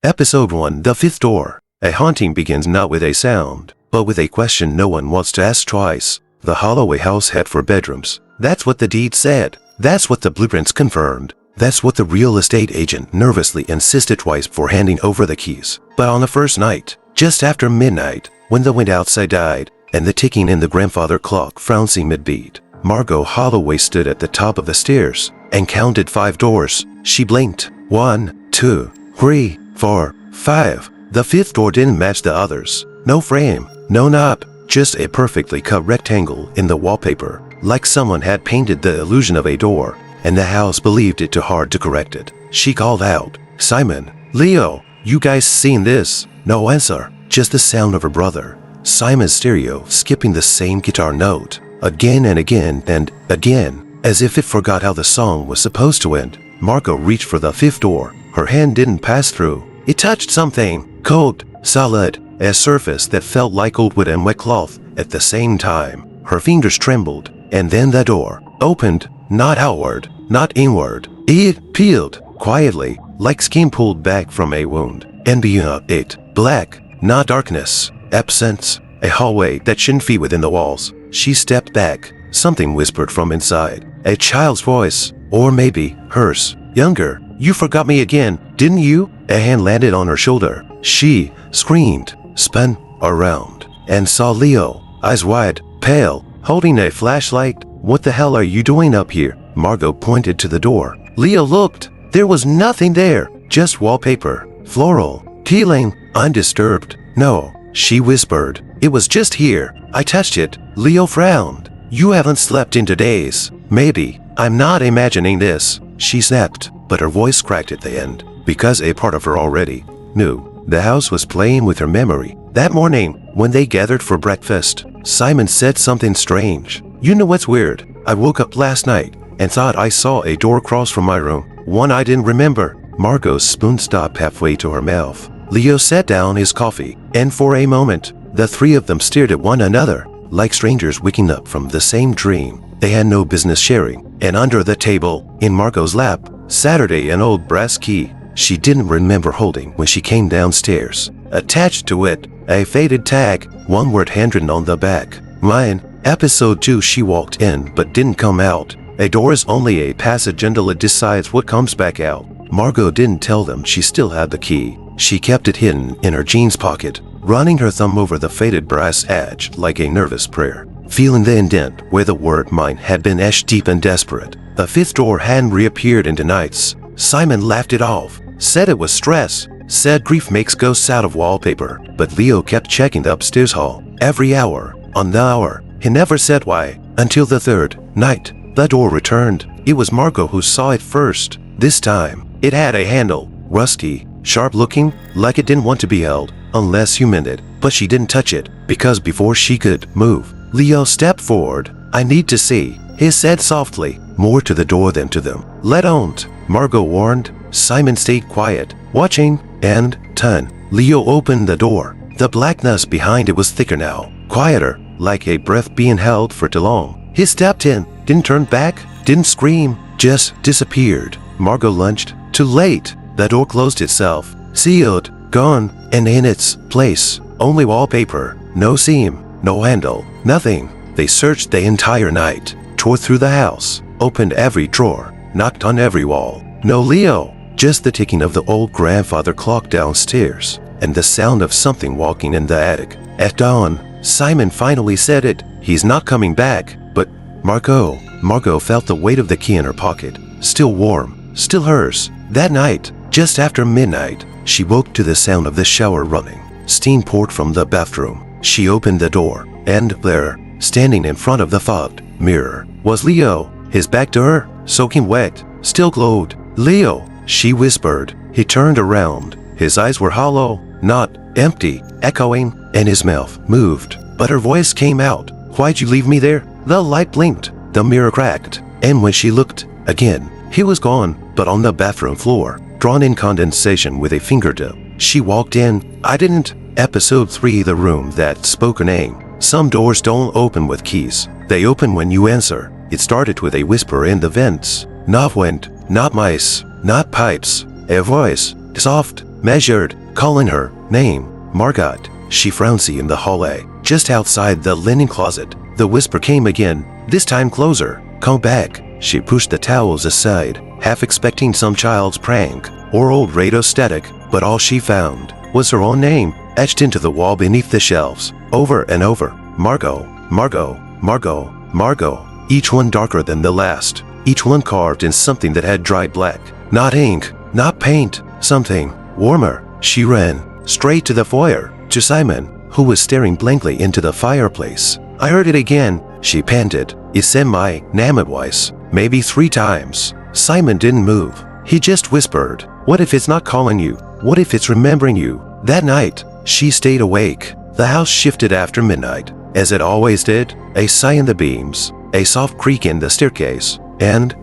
Episode 1, The Fifth Door. A haunting begins not with a sound, but with a question no one wants to ask twice. The Holloway house had 4 bedrooms. That's what the deed said. That's what the blueprints confirmed. That's what the real estate agent nervously insisted twice before handing over the keys. But on the first night, just after midnight, when the wind outside died, and the ticking in the grandfather clock frowned mid-beat, Margot Holloway stood at the top of the stairs and counted 5 doors. She blinked. 1, 2, 3, 4, 5. The 5th door didn't match the others. No frame, no knob, just a perfectly cut rectangle in the wallpaper, like someone had painted the illusion of a door, and the house believed it too hard to correct it. She called out, "Simon, Leo, you guys seen this?" No answer, just the sound of her brother, Simon's stereo skipping the same guitar note, again and again and again, as if it forgot how the song was supposed to end. Margot reached for the 5th door. Her hand didn't pass through. It touched something, cold, solid, a surface that felt like old wood and wet cloth at the same time. Her fingers trembled, and then the door opened, not outward, not inward. It peeled, quietly, like skin pulled back from a wound. And beyond it, black, not darkness, absence, a hallway that shouldn't be within the walls. She stepped back. Something whispered from inside. A child's voice, or maybe hers, younger. "You forgot me again, didn't you?" A hand landed on her shoulder. She screamed, spun around, and saw Leo, eyes wide, pale, holding a flashlight. "What the hell are you doing up here?" Margot pointed to the door. Leo looked. There was nothing there, just wallpaper, floral, tealing, undisturbed. "No," she whispered. "It was just here. I touched it." Leo frowned. "You haven't slept in days." "Maybe. I'm not imagining this," she snapped, but her voice cracked at the end, because a part of her already knew. The house was playing with her memory. That morning, when they gathered for breakfast, Simon said something strange. "You know what's weird? I woke up last night and thought I saw a door cross from my room. One I didn't remember." Margot's spoon stopped halfway to her mouth. Leo set down his coffee, and for a moment, the 3 of them stared at one another, like strangers waking up from the same dream they had no business sharing. And under the table, in Margot's lap, Saturday, an old brass key she didn't remember holding when she came downstairs. Attached to it, a faded tag, one word handwritten on the back. "Mine." Episode 2. She walked in but didn't come out. A door is only a passage until it decides what comes back out. Margot didn't tell them she still had the key. She kept it hidden in her jeans pocket, running her thumb over the faded brass edge like a nervous prayer, feeling the indent where the word mine had been etched deep and desperate. The 5th door hadn't reappeared in the nights. Simon laughed it off, said it was stress, said grief makes ghosts out of wallpaper. But Leo kept checking the upstairs hall, every hour, on the hour. He never said why, until the 3rd night. The door returned. It was Margot who saw it first. This time, it had a handle, rusty, sharp-looking, like it didn't want to be held, unless you meant it. But she didn't touch it, because before she could move, Leo stepped forward. "I need to see," he said softly, more to the door than to them. "Let don't," Margot warned. Simon stayed quiet, watching, and, turn. Leo opened the door. The blackness behind it was thicker now, quieter, like a breath being held for too long. He stepped in, didn't turn back, didn't scream, just disappeared. Margot lunged. Too late. The door closed itself, sealed, gone, and in its place, only wallpaper, no seam, no handle, nothing. They searched the entire night, tore through the house, opened every drawer, knocked on every wall. No Leo, just the ticking of the old grandfather clock downstairs, and the sound of something walking in the attic. At dawn, Simon finally said it. "He's not coming back." But Margot felt the weight of the key in her pocket, still warm, still hers. That night, just after midnight, she woke to the sound of the shower running. Steam poured from the bathroom. She opened the door, and there, standing in front of the fogged mirror, was Leo, his back to her, soaking wet, still glowed. "Leo," she whispered. He turned around. His eyes were hollow, not empty, echoing, and his mouth moved. But her voice came out. "Why'd you leave me there?" The light blinked. The mirror cracked. And when she looked again, he was gone, but on the bathroom floor, drawn in condensation with a fingertip. She walked in. "I didn't." Episode 3. The room that spoke her name. Some doors don't open with keys. They open when you answer. It started with a whisper in the vents. Not wind, not mice, not pipes. A voice, soft, measured, calling her name, Margot. She frowned in the hallway, just outside the linen closet. The whisper came again, this time closer. Come back. She pushed the towels aside, half expecting some child's prank or old radio static, but all she found was her own name, etched into the wall beneath the shelves, over and over. Margot, Margot, Margot, Margot. Each one darker than the last, each one carved in something that had dried black. Not ink, not paint, something warmer. She ran straight to the foyer, to Simon, who was staring blankly into the fireplace. I heard it again, she panted. It said my name twice, maybe 3 times. Simon didn't move. He just whispered, what if it's not calling you? What if it's remembering you? That night, she stayed awake. The house shifted after midnight, as it always did. A sigh in the beams, a soft creak in the staircase, and,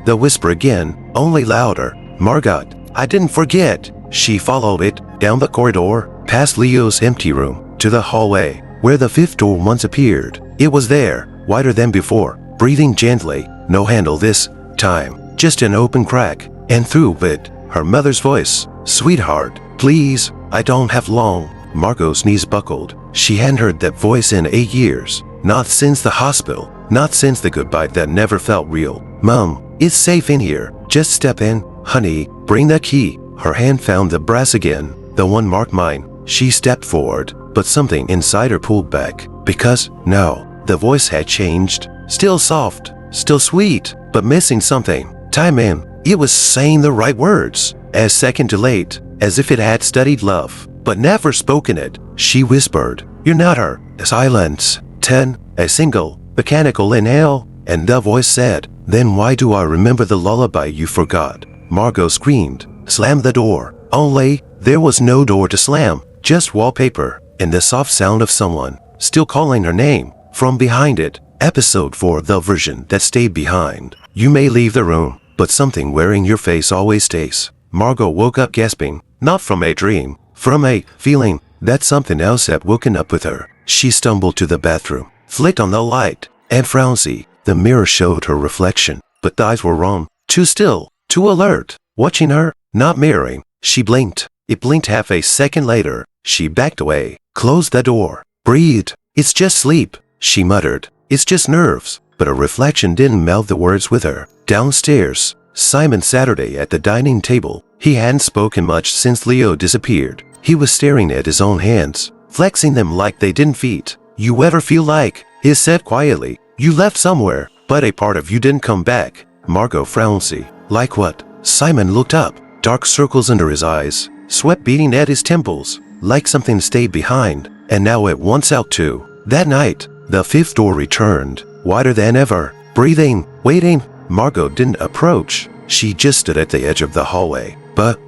the whisper again, only louder. Margot, I didn't forget. She followed it, down the corridor, past Leo's empty room, to the hallway, where the 5th door once appeared. It was there, wider than before, breathing gently, no handle this time, just an open crack, and through it, her mother's voice. Sweetheart, please, I don't have long. Margot's knees buckled. She hadn't heard that voice in 8 years, not since the hospital, not since the goodbye that never felt real. Mom, it's safe in here, just step in, honey, bring the key. Her hand found the brass again, the one marked mine. She stepped forward, but something inside her pulled back, because, no, the voice had changed. Still soft, still sweet, but missing something. Time in, it was saying the right words, as second to late, as if it had studied love, but never spoken it. She whispered, you're not her. Silence. 10, a single, mechanical inhale, and the voice said, then why do I remember the lullaby you forgot? Margot screamed, slammed the door. Only, there was no door to slam, just wallpaper, and the soft sound of someone still calling her name from behind it. Episode 4, the version that stayed behind. You may leave the room, but something wearing your face always stays. Margot woke up gasping, not from a dream, from a feeling that something else had woken up with her. She stumbled to the bathroom, flicked on the light, and frowned. The mirror showed her reflection, but the eyes were wrong, too still, too alert, watching her, not mirroring. She blinked. It blinked half a second later. She backed away, closed the door, breathed. It's just sleep, she muttered. It's just nerves. But a reflection didn't meld the words with her. Downstairs, Simon Saturday at the dining table. He hadn't spoken much since Leo disappeared. He was staring at his own hands, flexing them like they didn't fit. You ever feel like, he said quietly, you left somewhere, but a part of you didn't come back? Margot frowned. Like what? Simon looked up, dark circles under his eyes, sweat beating at his temples, like something stayed behind, and now it wants out too. That night, the 5th door returned, wider than ever, breathing, waiting. Margot didn't approach. She just stood at the edge of the hallway, but,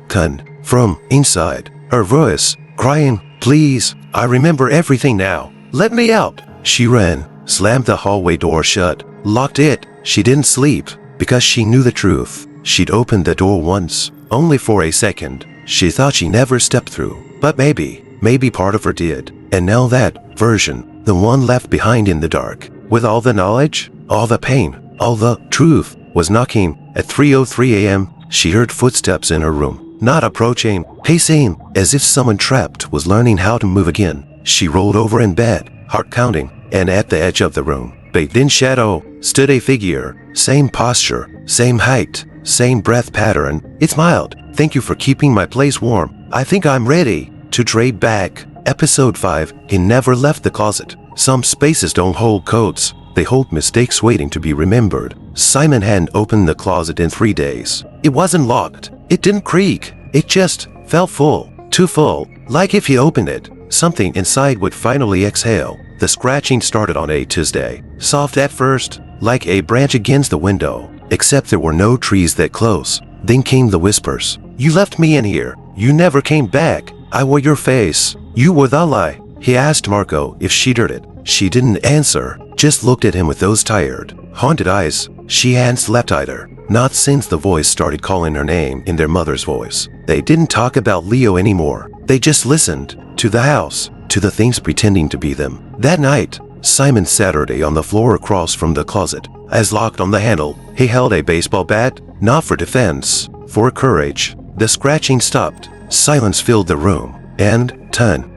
from inside, her voice, crying, please, I remember everything now. Let me out. She ran, slammed the hallway door shut, locked it. She didn't sleep, because she knew the truth. She'd opened the door once, only for a second. She thought she never stepped through, but maybe part of her did. And now that version, the one left behind in the dark, with all the knowledge, all the pain, all the truth, was knocking. At 3:03 a.m., she heard footsteps in her room, not approaching, pacing, as if someone trapped was learning how to move again. She rolled over in bed, heart counting, and at the edge of the room, bathed in shadow, stood a figure, same posture, same height, same breath pattern. It smiled. Thank you for keeping my place warm. I think I'm ready to trade back. Episode 5, he never left the closet. Some spaces don't hold codes. They hold mistakes waiting to be remembered. Simon hadn't opened the closet in 3 days. It wasn't locked. It didn't creak. It just felt full. Too full. Like if he opened it, something inside would finally exhale. The scratching started on a Tuesday. Soft at first, like a branch against the window. Except there were no trees that close. Then came the whispers. You left me in here. You never came back. I wore your face. You were the lie. He asked Margot if she'd heard it. She didn't answer, just looked at him with those tired, haunted eyes. She hadn't slept either, not since the voice started calling her name in their mother's voice. They didn't talk about Leo anymore. They just listened to the house, to the things pretending to be them. That night, Simon Saturday on the floor across from the closet, as locked on the handle, he held a baseball bat, not for defense, for courage. The scratching stopped. Silence filled the room. And,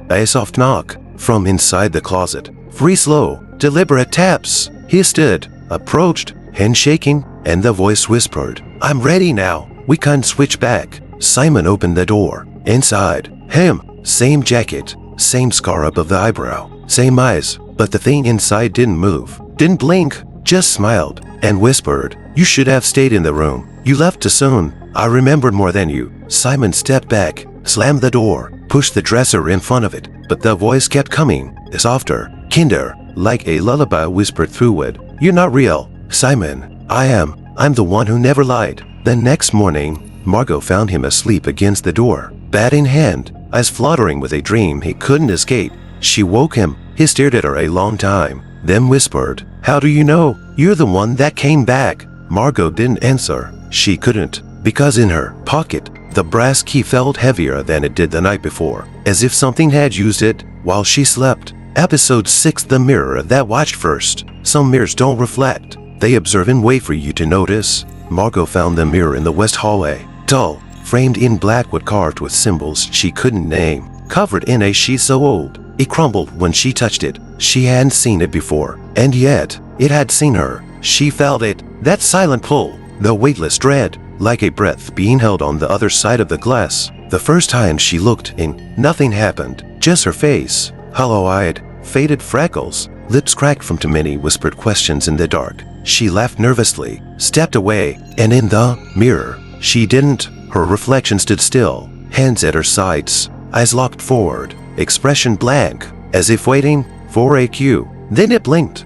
a soft knock from inside the closet. 3 slow, deliberate taps. He stood, approached, hand shaking, and the voice whispered, "I'm ready now. We can switch back." Simon opened the door. Inside, him. Same jacket, same scar above the eyebrow, same eyes, but the thing inside didn't move, didn't blink, just smiled, and whispered, "You should have stayed in the room. You left too soon. I remembered more than you." Simon stepped back, slammed the door, pushed the dresser in front of it, but the voice kept coming, softer, kinder, like a lullaby whispered through it. "You're not real, Simon. I am. I'm the one who never lied." The next morning, Margot found him asleep against the door, bat in hand, eyes fluttering with a dream he couldn't escape. She woke him. He stared at her a long time, then whispered, "How do you know? You're the one that came back." Margot didn't answer. She couldn't, because in her pocket, the brass key felt heavier than it did the night before, as if something had used it while she slept. Episode 6: The Mirror That Watched First. Some mirrors don't reflect. They observe and wait for you to notice. Margot found the mirror in the west hallway. Dull, framed in black wood carved with symbols she couldn't name, covered in a sheet so old it crumbled when she touched it. She hadn't seen it before, and yet it had seen her. She felt it, that silent pull, the weightless dread, like a breath being held on the other side of the glass. The first time she looked in, nothing happened, just her face, hollow-eyed, faded freckles, lips cracked from too many whispered questions in the dark. She laughed nervously, stepped away, and in the mirror, she didn't. Her reflection stood still, hands at her sides, eyes locked forward, expression blank, as if waiting for a cue. Then it blinked.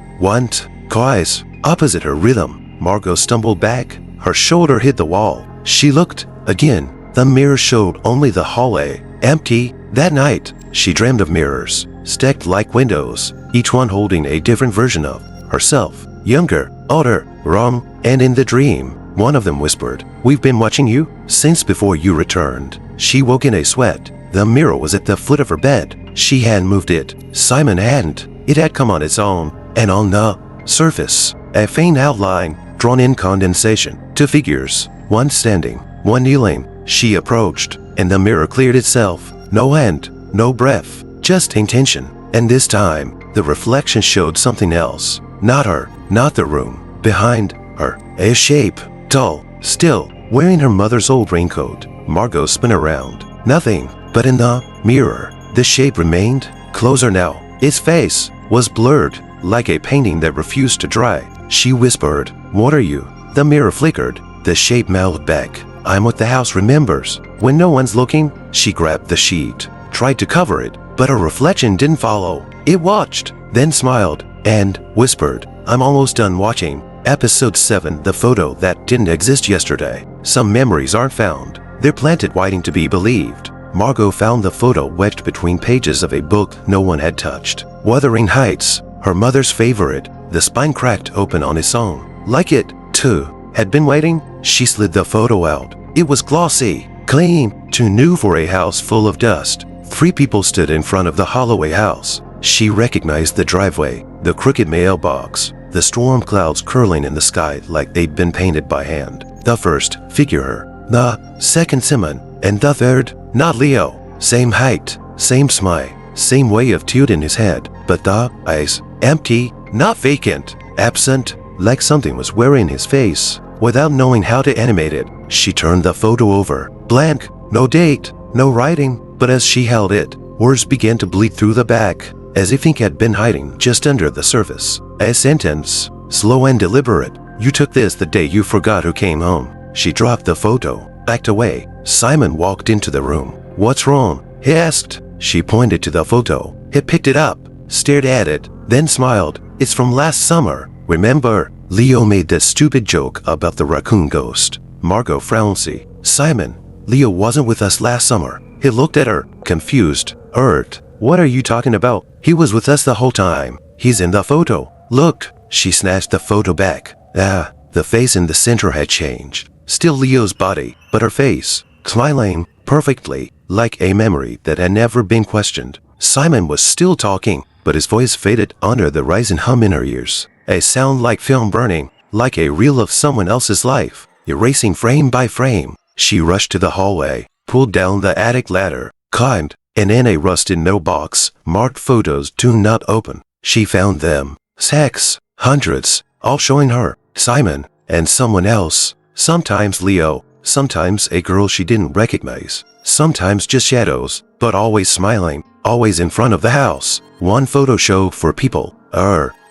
Eyes opposite her rhythm. Margot stumbled back. Her shoulder hit the wall. She looked again. The mirror showed only the hallway, empty. That night, she dreamed of mirrors, stacked like windows, each one holding a different version of herself. Younger, older, wrong, and in the dream, one of them whispered, "We've been watching you since before you returned." She woke in a sweat. The mirror was at the foot of her bed. She hadn't moved it. Simon hadn't. It had come on its own, and on the surface, a faint outline, drawn in condensation. 2 figures, one standing, one kneeling. She approached, and the mirror cleared itself. No hand, no breath, just intention. And this time, the reflection showed something else. Not her, not the room. Behind her, a shape, tall, still, wearing her mother's old raincoat. Margot spun around. Nothing, but in the mirror, the shape remained, closer now. Its face was blurred, like a painting that refused to dry. She whispered, "What are you?" The mirror flickered. The shape mouthed back, "I'm what the house remembers." When no one's looking, she grabbed the sheet, tried to cover it, but her reflection didn't follow. It watched, then smiled, and whispered, "I'm almost done watching." Episode 7: The Photo That Didn't Exist Yesterday. Some memories aren't found. They're planted waiting to be believed. Margot found the photo wedged between pages of a book no one had touched. Wuthering Heights, her mother's favorite. The spine cracked open on its own. Like it, too, had been waiting. She slid the photo out. It was glossy, clean, too new for a house full of dust. 3 people stood in front of the Holloway house. She recognized the driveway, the crooked mailbox, the storm clouds curling in the sky like they'd been painted by hand. The first figure her, the second Simon, and the third, not Leo. Same height, same smile, same way of tilting his head, but the eyes, empty, not vacant, absent, like something was wearing his face. Without knowing how to animate it, she turned the photo over. Blank, no date, no writing, but as she held it, words began to bleed through the back, as if ink had been hiding just under the surface. A sentence, slow and deliberate. "You took this the day you forgot who came home." She dropped the photo, backed away. Simon walked into the room. "What's wrong?" he asked. She pointed to the photo. He picked it up, stared at it, then smiled. "It's from last summer. Remember, Leo made that stupid joke about the raccoon ghost." Margot frowned. "Simon, Leo wasn't with us last summer." He looked at her, confused, hurt. "What are you talking about? He was with us the whole time. He's in the photo. Look." She snatched the photo back. The face in the center had changed. Still Leo's body, but her face, smiling perfectly, like a memory that had never been questioned. Simon was still talking, but his voice faded under the rising hum in her ears. A sound like film burning, like a reel of someone else's life, erasing frame by frame. She rushed to the hallway, pulled down the attic ladder, climbed, and in a rusted note box, marked photos do not open. She found them. Stacks, hundreds, all showing her, Simon, and someone else. Sometimes Leo, sometimes a girl she didn't recognize, sometimes just shadows, but always smiling, always in front of the house. One photo showed for people,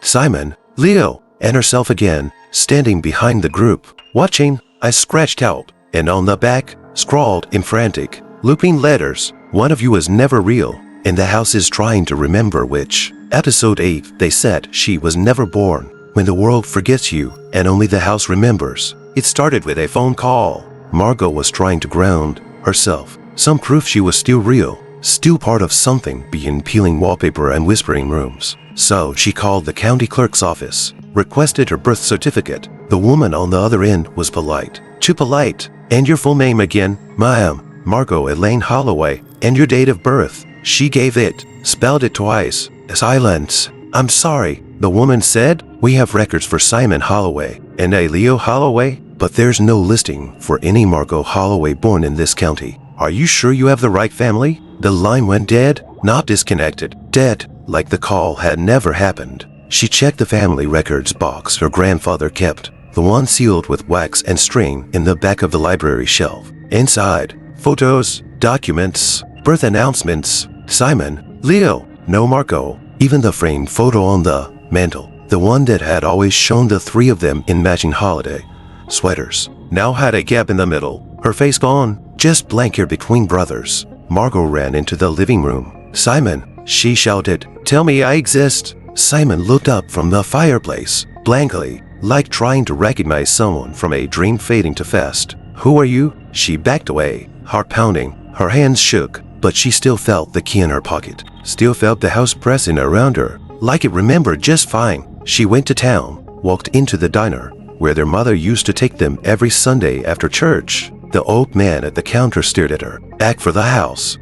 Simon, Leo, and herself again, standing behind the group, watching. I scratched out, and on the back, scrawled in frantic, looping letters, one of you is never real, and the house is trying to remember which. Episode 8, they said she was never born. When the world forgets you, and only the house remembers. It started with a phone call. Margot was trying to ground herself, some proof she was still real, still part of something beyond peeling wallpaper and whispering rooms. So she called the county clerk's office, requested her birth certificate. The woman on the other end was polite, too polite. And your full name again? Ma'am, Margot Elaine Holloway. And your date of birth? She gave it, spelled it twice. Silence. I'm sorry, the woman said. We have records for Simon Holloway and a Leo Holloway, but there's no listing for any Margot Holloway born in this county. Are you sure you have the right family? The line went dead, not disconnected, dead, like the call had never happened. She checked the family records box her grandfather kept, the one sealed with wax and string in the back of the library shelf. Inside, photos, documents, birth announcements, Simon, Leo, no Margot, even the framed photo on the mantle, the one that had always shown the three of them in matching holiday sweaters, now had a gap in the middle, her face gone, just blank hair between brothers. Margot ran into the living room. Simon, she shouted, tell me I exist. Simon looked up from the fireplace, blankly, like trying to recognize someone from a dream fading to fast. Who are you? She backed away, heart pounding. Her hands shook, but she still felt the key in her pocket, still felt the house pressing around her, like it remembered just fine. She went to town, walked into the diner, where their mother used to take them every Sunday after church. The old man at the counter stared at her. Back for the house.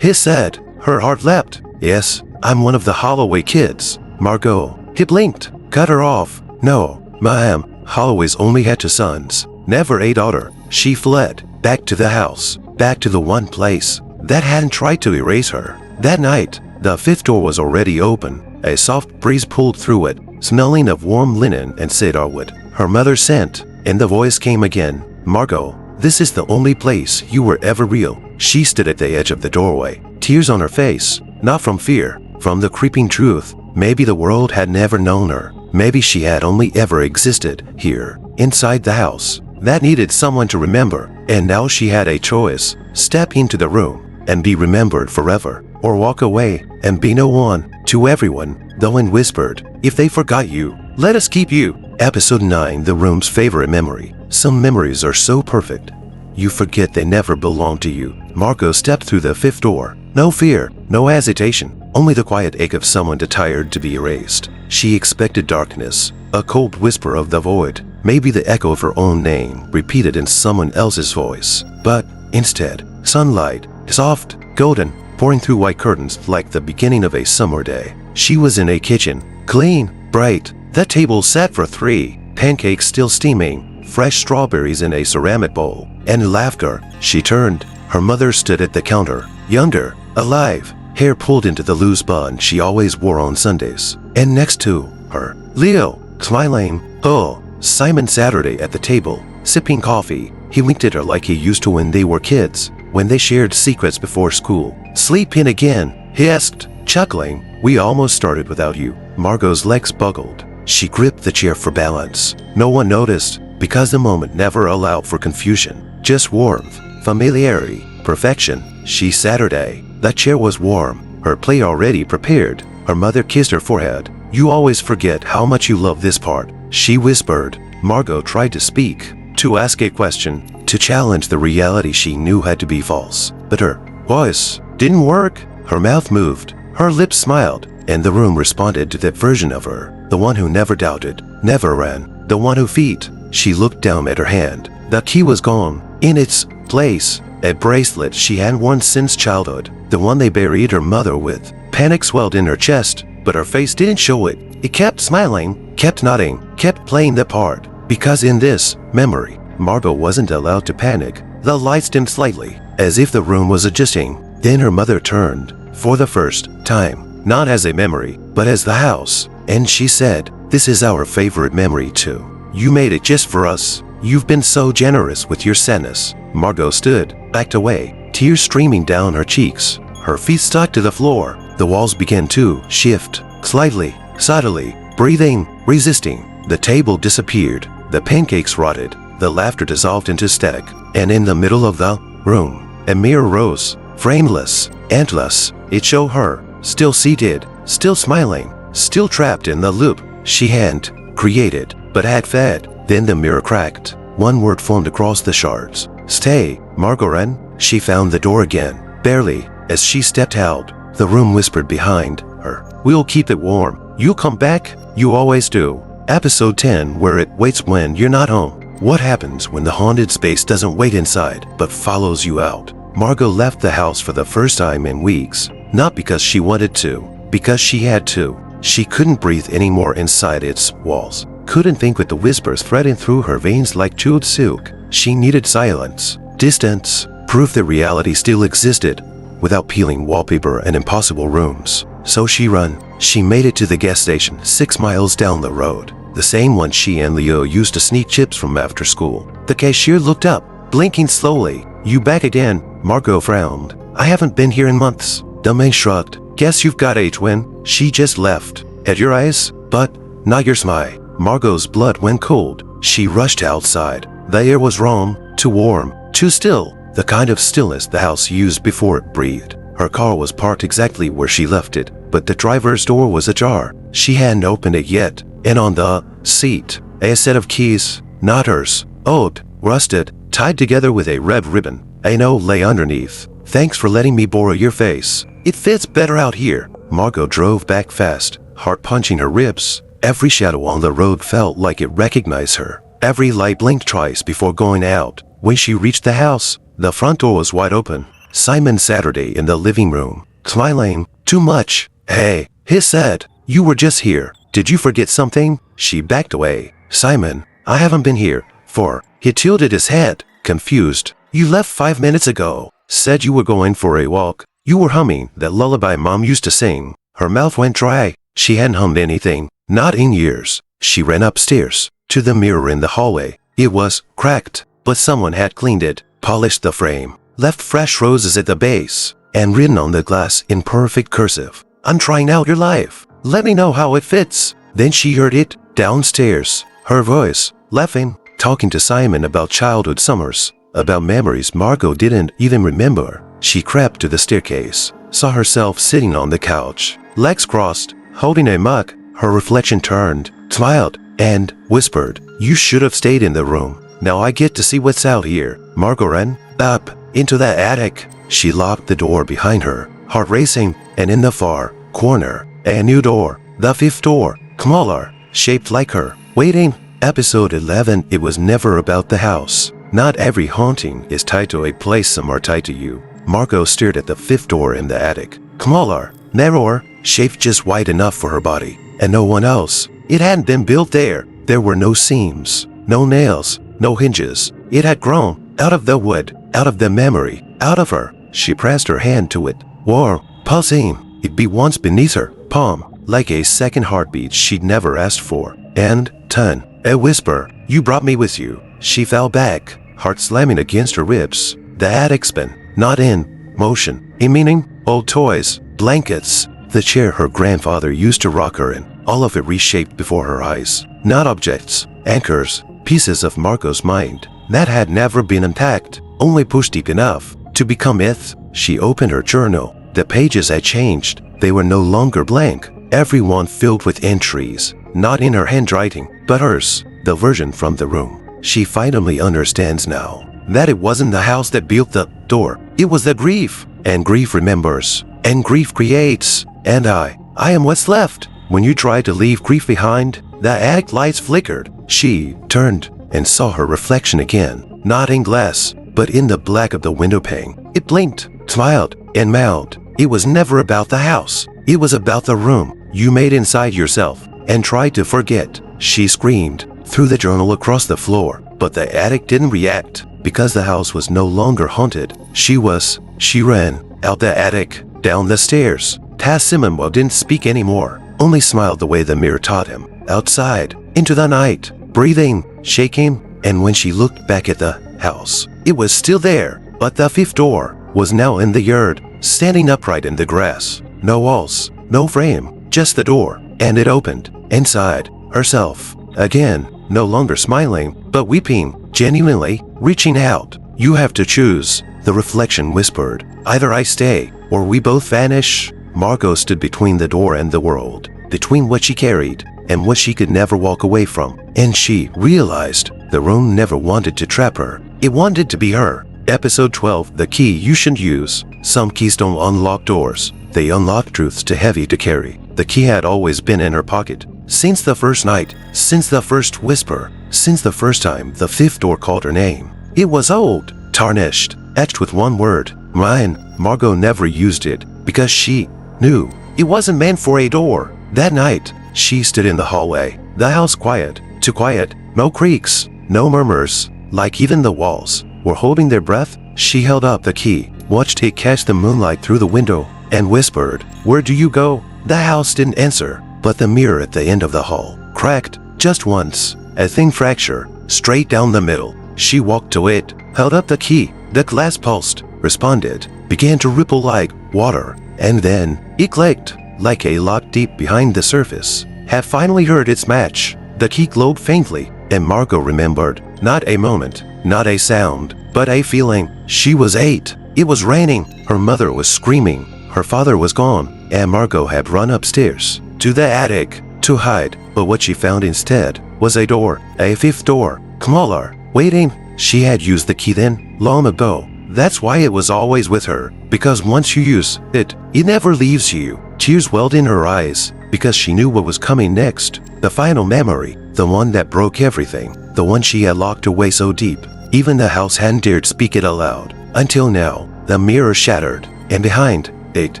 He said. Her heart leapt. Yes, I'm one of the Holloway kids. Margot. He blinked. Cut her off. No, ma'am, Holloway's only had 2 sons, never a daughter. She fled, back to the house, back to the one place that hadn't tried to erase her. That night, the 5th door was already open. A soft breeze pulled through it, smelling of warm linen and cedarwood. Her mother sent, and the voice came again. Margot, this is the only place you were ever real. She stood at the edge of the doorway, tears on her face, not from fear, from the creeping truth. Maybe the world had never known her. Maybe she had only ever existed here, inside the house, that needed someone to remember. And now she had a choice: step into the room and be remembered forever, or walk away and be no one. To everyone, the wind whispered, if they forgot you, let us keep you. Episode 9, the room's favorite memory. Some memories are so perfect, you forget they never belonged to you. Margot stepped through the 5th door. No fear, no hesitation, only the quiet ache of someone too tired to be erased. She expected darkness, a cold whisper of the void, maybe the echo of her own name repeated in someone else's voice. But instead, sunlight, soft, golden, pouring through white curtains like the beginning of a summer day. She was in a kitchen, clean, bright. The table sat for 3, pancakes still steaming, fresh strawberries in a ceramic bowl, and laughter. She turned. Her mother stood at the counter, younger, alive, hair pulled into the loose bun she always wore on Sundays. And next to her, Leo, smiling. Oh, Simon Saturday at the table, sipping coffee. He winked at her like he used to when they were kids, when they shared secrets before school. Sleep in again, he asked, chuckling. We almost started without you. Margot's legs buckled. She gripped the chair for balance. No one noticed, because the moment never allowed for confusion. Just warmth, familiarity, perfection. She Saturday. That chair was warm, her plate already prepared. Her mother kissed her forehead. You always forget how much you love this part, she whispered. Margot tried to speak, to ask a question, to challenge the reality she knew had to be false. But her voice didn't work. Her mouth moved, her lips smiled, and the room responded to that version of her. The one who never doubted, never ran, the one who feet. She looked down at her hand. The key was gone. In its place, a bracelet she hadn't worn since childhood, the one they buried her mother with. Panic swelled in her chest, but her face didn't show it. It kept smiling, kept nodding, kept playing the part. Because in this memory, Margot wasn't allowed to panic. The lights dimmed slightly, as if the room was adjusting. Then her mother turned, for the first time, not as a memory, but as the house, and she said, "This is our favorite memory too. You made it just for us. You've been so generous with your sadness." Margot stood, backed away, tears streaming down her cheeks. Her feet stuck to the floor. The walls began to shift, slightly, subtly, breathing, resisting. The table disappeared. The pancakes rotted. The laughter dissolved into static. And in the middle of the room, a mirror rose, frameless, endless. It showed her, still seated, still smiling, still trapped in the loop she hadn't created, but had fed. Then the mirror cracked. One word formed across the shards. "Stay, Margot." She found the door again, barely. As she stepped out, the room whispered behind her, "We'll keep it warm. You'll come back. You always do." Episode 10, where it waits when you're not home. What happens when the haunted space doesn't wait inside, but follows you out? Margot left the house for the first time in weeks, not because she wanted to, because she had to. She couldn't breathe anymore inside its walls, couldn't think with the whispers threading through her veins like chewed silk. She needed silence, distance, proof that reality still existed, without peeling wallpaper and impossible rooms. So she ran. She made it to the gas station 6 miles down the road, the same one she and Leo used to sneak chips from after school. The cashier looked up, blinking slowly. "You back again?" Margot frowned. "I haven't been here in months." The man shrugged. "Guess you've got a twin. She just left. At your eyes, but not your smile." Margot's blood went cold. She rushed outside. The air was wrong, too warm, too still, the kind of stillness the house used before it breathed. Her car was parked exactly where she left it, but the driver's door was ajar. She hadn't opened it yet, and on the seat, a set of keys, not hers, old, rusted, tied together with a red ribbon. A note lay underneath. "Thanks for letting me borrow your face. It fits better out here." Margot drove back fast, heart punching her ribs. Every shadow on the road felt like it recognized her. Every light blinked twice before going out. When she reached the house, the front door was wide open. Simon Saturday in the living room, smiling. "Too much." "Hey," he said. "You were just here. Did you forget something?" She backed away. "Simon, I haven't been here for..." He tilted his head, confused. "You left 5 minutes ago. Said you were going for a walk. You were humming that lullaby Mom used to sing." Her mouth went dry. She hadn't hummed anything, not in years. She ran upstairs, to the mirror in the hallway. It was cracked, but someone had cleaned it, polished the frame, left fresh roses at the base, and written on the glass in perfect cursive, "I'm trying out your life. Let me know how it fits." Then she heard it, downstairs. Her voice, laughing, talking to Simon about childhood summers, about memories Margot didn't even remember. She crept to the staircase, saw herself sitting on the couch, legs crossed, holding a mug. Her reflection turned, smiled, and whispered, "You should have stayed in the room. Now I get to see what's out here." Margot ran up into the attic. She locked the door behind her, heart racing, and in the far corner, a new door, the 5th door, smaller, shaped like her, waiting. Episode 11. It was never about the house. Not every haunting is tied to a place some are tied to you. Margot stared at the 5th door in the attic. Smaller, narrower, shaped just wide enough for her body, and no one else. It hadn't been built there. There were no seams, no nails, no hinges. It had grown out of the wood, out of the memory, out of her. She pressed her hand to it, warm, pulsing. It beat once beneath her palm, like a second heartbeat she'd never asked for. And turn, a whisper, "You brought me with you." She fell back, heart slamming against her ribs. The attic spun, not in motion, in meaning. Old toys, blankets, the chair her grandfather used to rock her in, all of it reshaped before her eyes. Not objects, anchors, pieces of Margot's mind that had never been unpacked, only pushed deep enough to become it. She opened her journal. The pages had changed. They were no longer blank. Every one filled with entries, not in her handwriting, but hers, the version from the room. She finally understands now that it wasn't the house that built the door. It was the grief. And grief remembers. And grief creates. And I am what's left. When you tried to leave grief behind, the attic lights flickered. She turned and saw her reflection again, not in glass, but in the black of the window pane. It blinked, smiled, and mouthed. It was never about the house. It was about the room you made inside yourself and tried to forget. She screamed, threw the journal across the floor, but the attic didn't react. because the house was no longer haunted. She ran out the attic, down the stairs, past Simon while didn't speak anymore, only smiled the way the mirror taught him. Outside, into the night, breathing, shaking, and when she looked back at the house, it was still there, but the fifth door was now in the yard, standing upright in the grass. No walls, no frame, just the door, and it opened. Inside, herself, again, no longer smiling, but weeping, genuinely, reaching out. "You have to choose," the reflection whispered. "Either I stay, or we both vanish." Margot stood between the door and the world, between what she carried and what she could never walk away from, and she realized the room never wanted to trap her. It wanted to be her. Episode 12, The Key You Shouldn't Use. Some keys don't unlock doors. They unlock truths too heavy to carry. The key had always been in her pocket. Since the first night, since the first whisper, since the first time the fifth door called her name. It was old, tarnished, etched with one word, mine. Margot never used it because she knew it wasn't meant for a door. That night, she stood in the hallway, the house quiet, too quiet, no creaks, no murmurs, like even the walls were holding their breath. She held up the key, watched it catch the moonlight through the window, and whispered, "Where do you go?" The house didn't answer, but the mirror at the end of the hall cracked just once, a thin fracture, straight down the middle. She walked to it, held up the key. The glass pulsed, responded, began to ripple like water, and then it clicked, like a lock deep behind the surface had finally heard its match. The key glowed faintly, and Margot remembered, not a moment, not a sound, but a feeling. She was 8. It was raining, her mother was screaming, her father was gone, and Margot had run upstairs to the attic to hide, but what she found instead was a door, a fifth door, smaller, waiting. She had used the key then, long ago. That's why it was always with her, because once you use it, it never leaves you. Tears welled in her eyes, because she knew what was coming next. The final memory, the one that broke everything, the one she had locked away so deep, even the house hadn't dared speak it aloud. Until now, the mirror shattered, and behind it,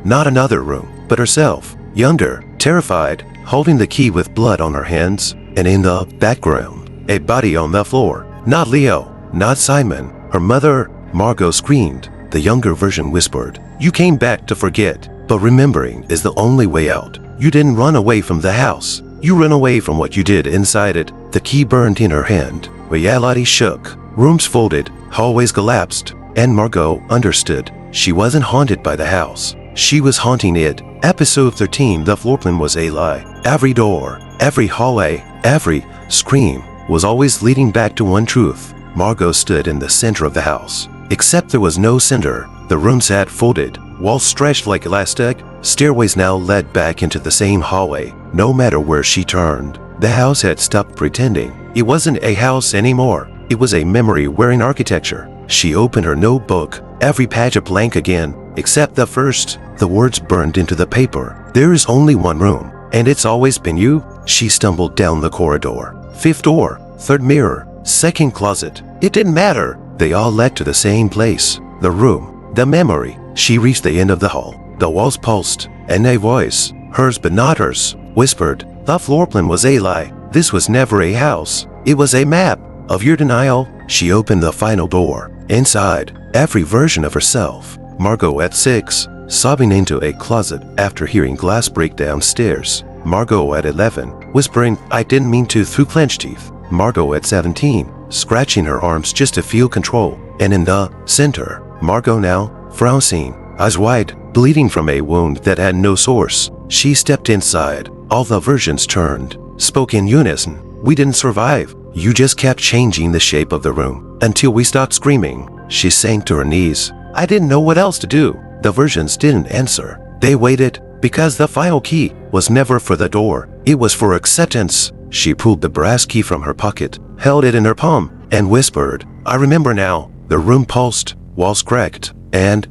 not another room, but herself, younger, terrified, holding the key with blood on her hands, and in the background, a body on the floor. Not Leo, not Simon, her mother. Margot screamed. The younger version whispered, "You came back to forget, but remembering is the only way out. You didn't run away from the house. You ran away from what you did inside it." The key burned in her hand. Reality shook. Rooms folded, hallways collapsed, and Margot understood. She wasn't haunted by the house. She was haunting it. Episode 13, The floor plan was a lie. Every door, every hallway, every scream was always leading back to one truth. Margot stood in the center of the house. Except there was no center. The rooms had folded, walls stretched like elastic, stairways now led back into the same hallway. No matter where she turned, the house had stopped pretending. It wasn't a house anymore. It was a memory wearing architecture. She opened her notebook, every page a blank again, except the first. The words burned into the paper. "There is only one room, and it's always been you." She stumbled down the corridor. Fifth door, third mirror, second closet. It didn't matter. They all led to the same place. The room, the memory. She reached the end of the hall. The walls pulsed, and a voice, hers but not hers, whispered, "The floor plan was a lie. This was never a house. It was a map of your denial." She opened the final door. Inside, every version of herself. Margot at 6, sobbing into a closet after hearing glass break downstairs. Margot at 11, whispering, "I didn't mean to," through clenched teeth. Margot at 17, scratching her arms just to feel control. And in the center, Margot now, frowning, eyes wide, bleeding from a wound that had no source. She stepped inside. All the versions turned, spoke in unison. "We didn't survive. You just kept changing the shape of the room until we stopped screaming." She sank to her knees. "I didn't know what else to do." The versions didn't answer. They waited, because the final key was never for the door. It was for acceptance. She pulled the brass key from her pocket, held it in her palm, and whispered, "I remember now." The room pulsed, walls cracked, and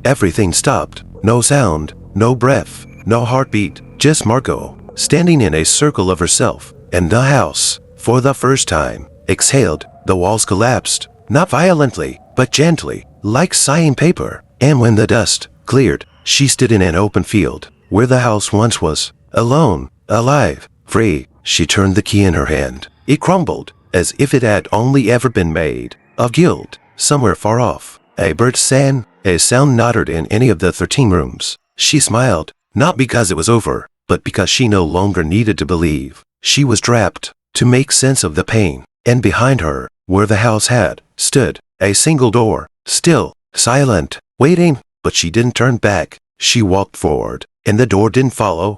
everything stopped. No sound, no breath, no heartbeat, just Margot, standing in a circle of herself, and the house, for the first time, exhaled. The walls collapsed, not violently, but gently, like sighing paper. And when the dust cleared, she stood in an open field, where the house once was, alone, alive, free. She turned the key in her hand. It crumbled, as if it had only ever been made of guilt. Somewhere far off, a bird sang. A sound not heard in any of the 13 rooms. She smiled, not because it was over, but because she no longer needed to believe. She was trapped. To make sense of the pain, and behind her, where the house had stood, a single door, still, silent, waiting, but she didn't turn back. She walked forward, and the door didn't follow.